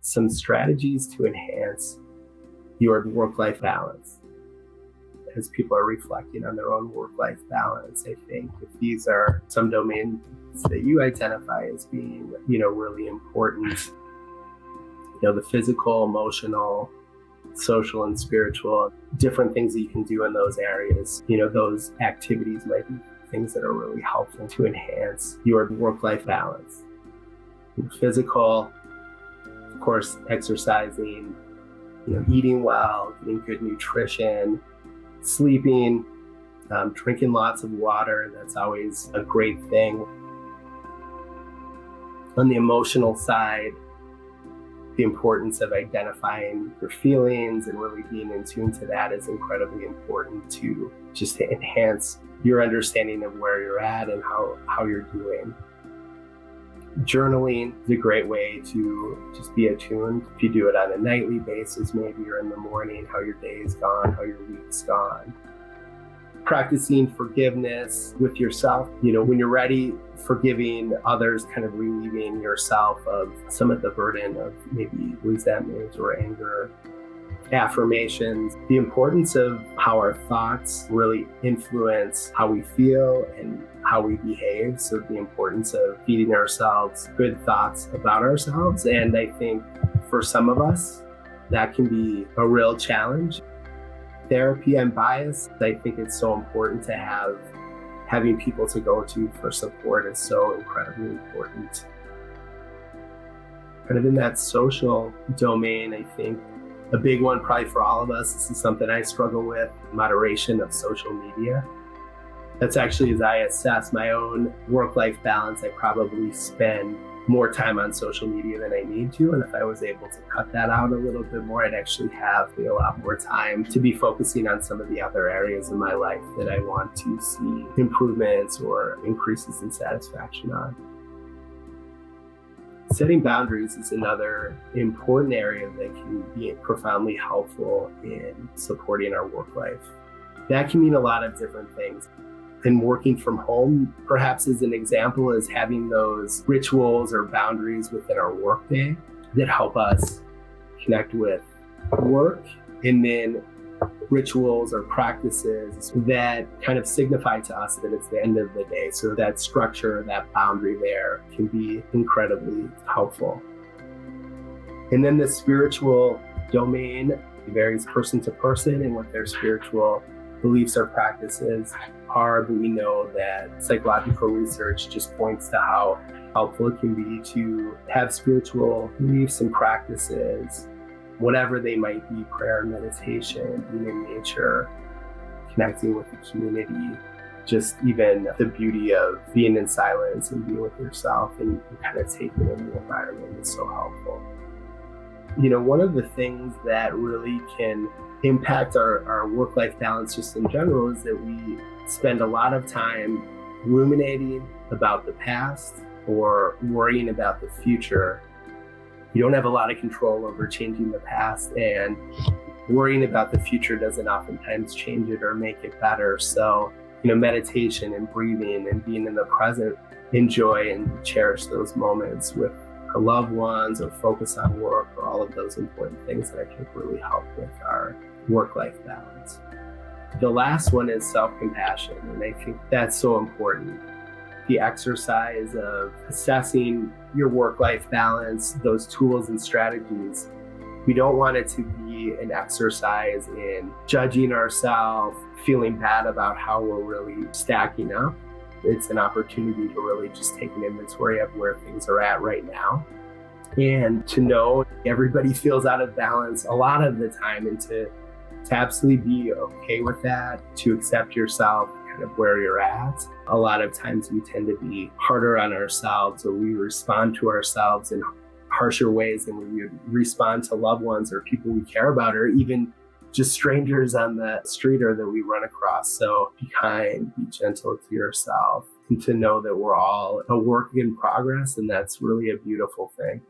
some strategies to enhance your work-life balance. As people are reflecting on their own work-life balance, I think if these are some domains that you identify as being, really important, the physical, emotional, social, and spiritual, different things that you can do in those areas, those activities might be things that are really helpful to enhance your work-life balance. Physical, of course, exercising, eating well, getting good nutrition, sleeping, drinking lots of water. That's always a great thing. On the emotional side, the importance of identifying your feelings and really being in tune to that is incredibly important to enhance your understanding of where you're at and how you're doing. Journaling is a great way to just be attuned. If you do it on a nightly basis, maybe you're in the morning, how your day's gone, how your week's gone. Practicing forgiveness with yourself, when you're ready, forgiving others, kind of relieving yourself of some of the burden of maybe resentment or anger. Affirmations, the importance of how our thoughts really influence how we feel and how we behave. So the importance of feeding ourselves good thoughts about ourselves. And I think for some of us, that can be a real challenge. Therapy, I'm biased. I think it's so important to having people to go to for support is so incredibly important. Kind of in that social domain, I think a big one probably for all of us, this is something I struggle with, moderation of social media. That's actually, as I assess my own work-life balance, I probably spend more time on social media than I need to. And if I was able to cut that out a little bit more, I'd actually have a lot more time to be focusing on some of the other areas in my life that I want to see improvements or increases in satisfaction on. Setting boundaries is another important area that can be profoundly helpful in supporting our work life. That can mean a lot of different things. And working from home, perhaps as an example, is having those rituals or boundaries within our workday that help us connect with work, and then rituals or practices that kind of signify to us that it's the end of the day. So that structure, that boundary there can be incredibly helpful. And then the spiritual domain varies person to person and what their spiritual beliefs or practices are, but we know that psychological research just points to how helpful it can be to have spiritual beliefs and practices, whatever they might be: prayer, meditation, being in nature, connecting with the community, just even the beauty of being in silence and being with yourself and kind of taking in the environment is so helpful. One of the things that really can impact our work-life balance just in general is that we spend a lot of time ruminating about the past or worrying about the future. You don't have a lot of control over changing the past, and worrying about the future doesn't oftentimes change it or make it better. So, meditation and breathing and being in the present, enjoy and cherish those moments with our loved ones, or focus on work, or all of those important things that I think really help with our work-life balance. The last one is self-compassion, and I think that's so important. The exercise of assessing your work-life balance, those tools and strategies, we don't want it to be an exercise in judging ourselves, feeling bad about how we're really stacking up. It's an opportunity to really just take an inventory of where things are at right now, and to know everybody feels out of balance a lot of the time, and to absolutely be okay with that, to accept yourself kind of where you're at. A lot of times we tend to be harder on ourselves, or we respond to ourselves in harsher ways than we would respond to loved ones or people we care about, or even just strangers on the street or that we run across. So be kind, be gentle to yourself, and to know that we're all a work in progress, and that's really a beautiful thing.